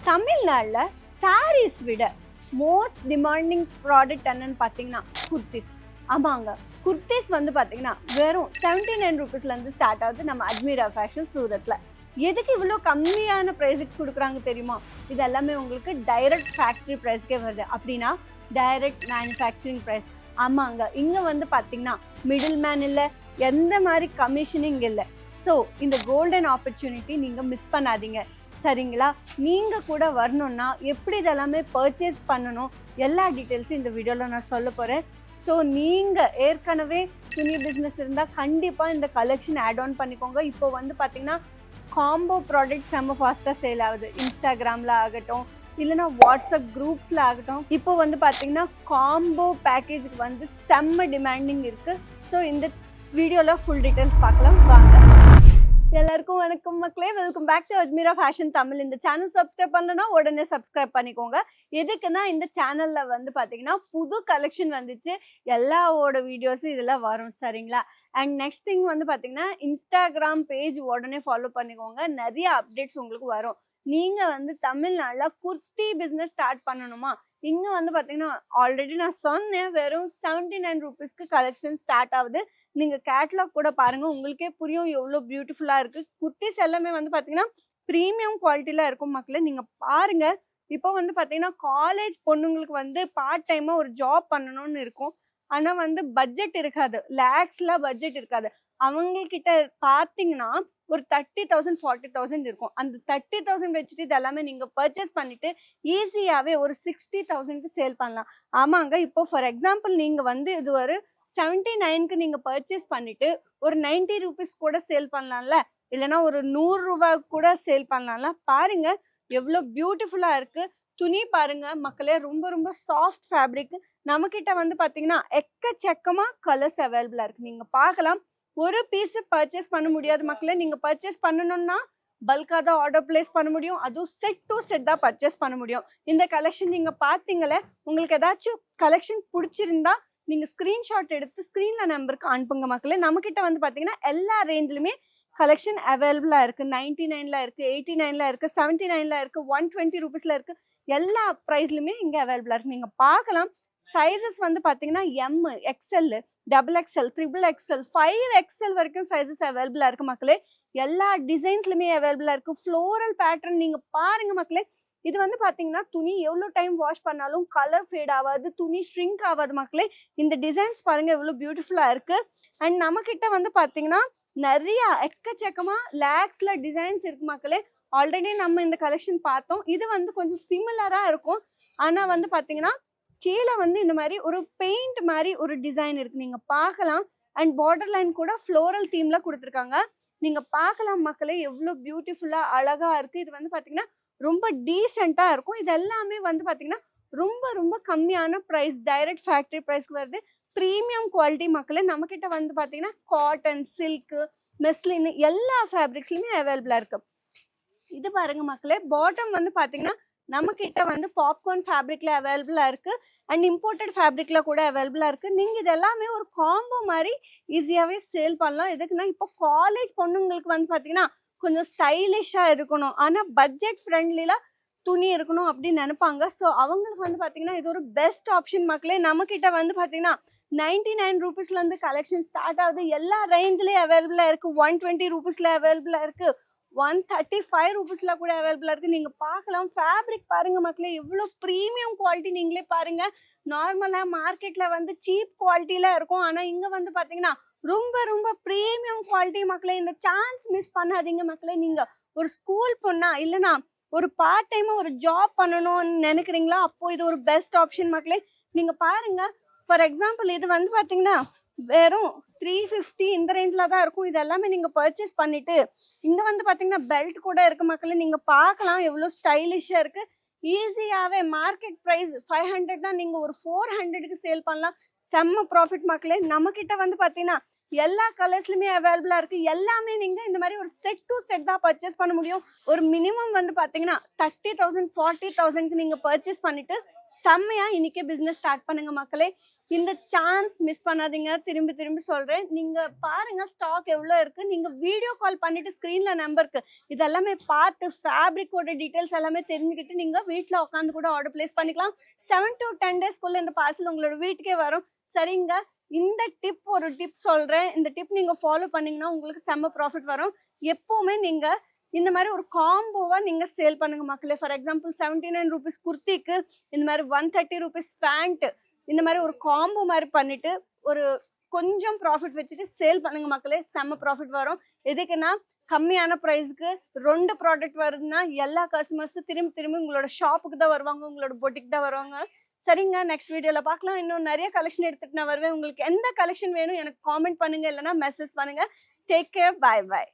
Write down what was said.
தமிழ்நாடுல சாரீஸ் விட most demanding product என்னன்னு பார்த்தீங்கன்னா குர்த்திஸ். ஆமாங்க, குர்த்திஸ் வந்து பார்த்தீங்கன்னா வெறும் 79 ருபீஸ்லேருந்து ஸ்டார்ட் ஆகுது நம்ம அஜ்மீரா ஃபேஷன் சூரத்தில். எதுக்கு இவ்வளோ கம்மியான ப்ரைஸுக்கு கொடுக்குறாங்க தெரியுமா? இது எல்லாமே உங்களுக்கு டைரக்ட் ஃபேக்ட்ரி ப்ரைஸ்க்கே வருது. அப்படின்னா டைரக்ட் மேனுஃபேக்சரிங் ப்ரைஸ். ஆமாங்க, இங்கே வந்து பார்த்தீங்கன்னா மிடில் மேன் இல்லை, எந்த மாதிரி கமிஷனிங் இல்லை. ஸோ இந்த கோல்டன் ஆப்பர்ச்சுனிட்டி நீங்கள் மிஸ் பண்ணாதீங்க, சரிங்களா? நீங்கள் கூட வரணுன்னா எப்படி இதெல்லாமே பர்ச்சேஸ் பண்ணணும், எல்லா டீட்டெயில்ஸும் இந்த வீடியோவில் நான் சொல்ல போகிறேன். ஸோ நீங்கள் ஏற்கனவே துணி பிஸ்னஸ் இருந்தால் கண்டிப்பாக இந்த கலெக்ஷன் ஆட் ஆன் பண்ணிக்கோங்க. இப்போ வந்து பார்த்தீங்கன்னா காம்போ ப்ராடக்ட் செம்ம ஃபாஸ்ட்டாக சேல் ஆகுது. இன்ஸ்டாகிராமில் ஆகட்டும், இல்லைனா வாட்ஸ்அப் குரூப்ஸில் ஆகட்டும், இப்போ வந்து பார்த்தீங்கன்னா காம்போ பேக்கேஜுக்கு வந்து செம்ம டிமாண்டிங் இருக்குது. ஸோ இந்த வீடியோவில் ஃபுல் டீட்டெயில்ஸ் பார்க்கலாம் வாங்க. எல்லாருக்கும் வணக்கம் மக்களே, welcome back to Ajmeera fashion Tamil. இந்த சேனல் சப்ஸ்கிரைப் பண்ணலன்னா உடனே சப்ஸ்கிரைப் பண்ணிக்கோங்க. எதுக்குன்னா இந்த சேனலில் வந்து பார்த்தீங்கன்னா புது கலெக்ஷன் வந்துச்சு, எல்லாவோட வீடியோஸும் இதில் வரும், சரிங்களா? அண்ட் நெக்ஸ்ட் திங் வந்து பார்த்தீங்கன்னா இன்ஸ்டாகிராம் பேஜ் உடனே ஃபாலோ பண்ணிக்கோங்க, நிறைய அப்டேட்ஸ் உங்களுக்கு வரும். நீங்கள் வந்து தமிழ்நாட்டில் குர்த்தி பிஸ்னஸ் ஸ்டார்ட் பண்ணணுமா? இங்கே வந்து பார்த்தீங்கன்னா ஆல்ரெடி நான் சொன்னேன், வெறும் 79 ருபீஸ்க்கு கலெக்ஷன் ஸ்டார்ட் ஆகுது. நீங்கள் கேட்லாக் கூட பாருங்கள், உங்களுக்கே புரியும் எவ்வளோ பியூட்டிஃபுல்லாக இருக்குது. குர்த்திஸ் எல்லாமே வந்து பார்த்தீங்கன்னா ப்ரீமியம் குவாலிட்டியில் இருக்கும் மக்களே. நீங்கள் பாருங்கள், இப்போ வந்து பார்த்தீங்கன்னா காலேஜ் பொண்ணுங்களுக்கு வந்து பார்ட் டைமாக ஒரு ஜாப் பண்ணணும்னு இருக்கும். ஆனால் வந்து பட்ஜெட் இருக்காது, லேக்ஸில் பட்ஜெட் இருக்காது. அவங்கக்கிட்ட பார்த்தீங்கன்னா ஒரு 30,000 40,000 இருக்கும். அந்த 30,000 வச்சுட்டு இது எல்லாமே நீங்கள் பர்ச்சேஸ் பண்ணிவிட்டு ஈஸியாகவே ஒரு 60,000க்கு சேல் பண்ணலாம். ஆமாங்க, இப்போ ஃபார் எக்ஸாம்பிள் நீங்கள் வந்து இது ஒரு 79க்கு நீங்கள் பர்ச்சேஸ் பண்ணிவிட்டு ஒரு 90 ருபீஸ் கூட சேல் பண்ணலாம்ல, இல்லைனா ஒரு 100 ரூபா கூட சேல் பண்ணலாம்ல. பாருங்கள் எவ்வளோ பியூட்டிஃபுல்லாக இருக்குது. துணி பாருங்கள் மக்களே, ரொம்ப ரொம்ப சாஃப்ட் ஃபேப்ரிக். நம்மக்கிட்ட வந்து பார்த்தீங்கன்னா எக்கச்சக்கமாக கலர்ஸ் அவைலபிளாக இருக்குது, நீங்கள் பார்க்கலாம். ஒரு பீஸு பர்ச்சேஸ் பண்ண முடியாது மக்களே. நீங்கள் பர்ச்சேஸ் பண்ணணும்னா பல்காக தான் ஆர்டர் பிளேஸ் பண்ண முடியும், அதுவும் செட் டு செட் தான் பர்ச்சேஸ் பண்ண முடியும். இந்த கலெக்ஷன் நீங்கள் பார்த்தீங்களே, உங்களுக்கு ஏதாச்சும் கலெக்ஷன் பிடிச்சிருந்தா நீங்கள் ஸ்க்ரீன்ஷாட் எடுத்து ஸ்க்ரீனில் நம்பருக்கு அனுப்புங்க மக்களே. நம்மக்கிட்ட வந்து பார்த்தீங்கன்னா எல்லா ரேஞ்சிலுமே கலெக்ஷன் அவைலபிளாக இருக்குது. 99ல் இருக்குது, 89ல் இருக்குது, 79ல் இருக்குது, 120 ருபீஸில் இருக்குது. எல்லா ப்ரைஸ்லையுமே இங்கே அவைலபிளாக இருக்குது, நீங்கள் பார்க்கலாம். சைஸஸ் வந்து பார்த்தீங்கன்னா M, XL, XXL, XXL, 5XL வரைக்கும் சைஸஸ் அவைலபிளாக இருக்குது மக்களே. எல்லா டிசைன்ஸ்லையுமே அவைலபிளாக இருக்குது. ஃப்ளோரல் பேட்டர்ன் நீங்கள் பாருங்கள் மக்களே. இது வந்து பார்த்தீங்கன்னா துணி எவ்வளோ டைம் வாஷ் பண்ணாலும் கலர் ஃபேட் ஆகாது, துணி ஷ்ரிங்க் ஆகாது மக்களே. இந்த டிசைன்ஸ் பாருங்கள் எவ்வளோ பியூட்டிஃபுல்லாக இருக்குது. அண்ட் நம்மக்கிட்ட வந்து பார்த்தீங்கன்னா நிறையா எக்கச்சக்கமாக லேக்ஸில் டிசைன்ஸ் இருக்குது மக்களே. ஆல்ரெடி நம்ம இந்த கலெக்ஷன் பார்த்தோம். இது வந்து கொஞ்சம் சிமிலராக இருக்கும், ஆனால் வந்து பார்த்தீங்கன்னா கீழே வந்து இந்த மாதிரி ஒரு பெயிண்ட் மாதிரி ஒரு டிசைன் இருக்குது, நீங்கள் பார்க்கலாம். அண்ட் பார்டர் லைன் கூட ஃப்ளோரல் தீமில் கொடுத்துருக்காங்க, நீங்கள் பார்க்கலாம் மக்களே. எவ்வளோ பியூட்டிஃபுல்லாக அழகாக இருக்குது. இது வந்து பார்த்தீங்கன்னா ரொம்ப டீசெண்டாக இருக்கும். இது எல்லாமே வந்து பார்த்தீங்கன்னா ரொம்ப ரொம்ப கம்மியான ப்ரைஸ், டைரக்ட் ஃபேக்ட்ரி ப்ரைஸ்க்கு வருது. ப்ரீமியம் குவாலிட்டி மக்களே. நம்மக்கிட்ட வந்து பார்த்தீங்கன்னா காட்டன், சில்க்கு, மெஸ்லின் எல்லா ஃபேப்ரிக்ஸ்லையுமே அவைலபிளாக இருக்குது. இது பாருங்க மக்களே, பாட்டம் வந்து பார்த்தீங்கன்னா நம்மக்கிட்ட வந்து பாப்கார்ன் ஃபேப்ரிக்கில் அவைலபிளாக இருக்குது. அண்ட் இம்போர்ட்டட் ஃபேப்ரிக்கில் கூட அவைலபிளாக இருக்குது. நீங்கள் இது எல்லாமே ஒரு காம்போ மாதிரி ஈஸியாகவே சேல் பண்ணலாம். எதுக்குன்னா இப்போ காலேஜ் பொண்ணுங்களுக்கு வந்து பார்த்தீங்கன்னா கொஞ்சம் ஸ்டைலிஷாக இருக்கணும், ஆனால் பட்ஜெட் ஃப்ரெண்ட்லியில் துணி இருக்கணும் அப்படின்னு நினைப்பாங்க. ஸோ அவங்களுக்கு வந்து பார்த்தீங்கன்னா இது ஒரு பெஸ்ட் ஆப்ஷன் மக்களே. நம்மக்கிட்ட வந்து பார்த்தீங்கன்னா 99 ருபீஸ்லேருந்து கலெக்ஷன் ஸ்டார்ட் ஆகுது. எல்லா ரேஞ்சிலையும் அவைலபிளாக இருக்குது. 120 ருபீஸில் அவைலபிளாக இருக்குது, 135 ருபீஸில் கூட அவைலபிளாக இருக்குது. நீங்கள் பார்க்கலாம். ஃபேப்ரிக் பாருங்கள் மக்களே, எவ்வளோ ப்ரீமியம் குவாலிட்டி. நீங்களே பாருங்கள், நார்மலாக மார்க்கெட்டில் வந்து சீப் குவாலிட்டியில் இருக்கும், ஆனால் இங்கே வந்து பார்த்தீங்கன்னா ரொம்ப ரொம்ப ப்ரீமியம் குவாலிட்டி மக்களே. இந்த சான்ஸ் மிஸ் பண்ணாதீங்க மக்களே. நீங்கள் ஒரு ஸ்கூல் பொண்ணா இல்லைனா ஒரு பார்ட் டைமாக ஒரு ஜாப் பண்ணணும்னு நினைக்கிறீங்களா, அப்போது இது ஒரு பெஸ்ட் ஆப்ஷன் மக்களே. நீங்கள் பாருங்கள், ஃபார் எக்ஸாம்பிள் இது வந்து பார்த்தீங்கன்னா வெறும் 350 இந்த ரேஞ்சில் தான் இருக்கும். இது எல்லாமே நீங்கள் பர்ச்சேஸ் பண்ணிவிட்டு இங்கே வந்து பார்த்தீங்கன்னா பெல்ட் கூட இருக்குது மக்களே. நீங்கள் பார்க்கலாம் எவ்வளோ ஸ்டைலிஷாக இருக்குது. ஈஸியாகவே மார்க்கெட் ப்ரைஸ் 500 தான், நீங்கள் ஒரு 400க்கு சேல் பண்ணலாம். செம்ம ப்ராஃபிட் மக்களே. நம்மக்கிட்ட வந்து பார்த்தீங்கன்னா எல்லா கலர்ஸ்லையுமே அவைலபிளாக இருக்குது. எல்லாமே நீங்கள் இந்த மாதிரி ஒரு செட் டு செட் தான் பர்ச்சேஸ் பண்ண முடியும். ஒரு மினிமம் வந்து பார்த்தீங்கன்னா 30,000 40,000க்கு நீங்கள் பர்ச்சேஸ் பண்ணிவிட்டு செம்மையா இன்னைக்கே பிசினஸ் ஸ்டார்ட் பண்ணுங்க மக்களே. இந்த சான்ஸ் மிஸ் பண்ணாதீங்க. திரும்பி திரும்பி சொல்றேன். நீங்க பாருங்க ஸ்டாக் எவ்வளவு இருக்கு. நீங்க வீடியோ கால் பண்ணிட்டு ஸ்கிரீன்ல நம்பருக்கு இதெல்லாமே பார்த்து ஃபேப்ரிக்கோட டீடைல்ஸ் எல்லாமே தெரிஞ்சுக்கிட்டு நீங்க வீட்ல உட்காந்து கூட ஆர்டர் பிளேஸ் பண்ணிக்கலாம். 7 to 10 டேஸ்க்குள்ள இந்த பார்சல் உங்களோட வீட்டுக்கே வரும். சரிங்க, இந்த ஒரு டிப் சொல்றேன். இந்த டிப் நீங்க ஃபாலோ பண்ணீங்கன்னா உங்களுக்கு செம்ம ப்ராஃபிட் வரும். எப்பவுமே நீங்க இந்த மாதிரி ஒரு காம்போவா நீங்க சேல் பண்ணுங்க மக்களே. ஃபார் எக்ஸாம்பிள் 79 rupees குர்த்திக்கு இந்த மாதிரி 130 rupees பேண்ட், இந்த மாதிரி ஒரு காம்போ மாதிரி பண்ணிட்டு ஒரு கொஞ்சம் ப்ராஃபிட் வச்சுட்டு சேல் பண்ணுங்க மக்களே. செம்ம ப்ராஃபிட் வரும். எதுக்குன்னா கம்மியான ப்ரைஸ்க்கு 2 ப்ராடக்ட் வருதுன்னா எல்லா கஸ்டமர்ஸும் திரும்பி திரும்பி உங்களோட ஷாப்புக்கு தான் வருவாங்க, உங்களோட பொட்டிக்கு தான் வருவாங்க. சரிங்க, நெக்ஸ்ட் வீடியோல பார்க்கலாம். இன்னும் நிறைய கலெக்ஷன் எடுத்துட்டு நான் வருவேன். உங்களுக்கு எந்த கலெக்ஷன் வேணும் எனக்கு காமெண்ட் பண்ணுங்க, இல்லைன்னா மெசேஜ் பண்ணுங்க. Take care, bye by.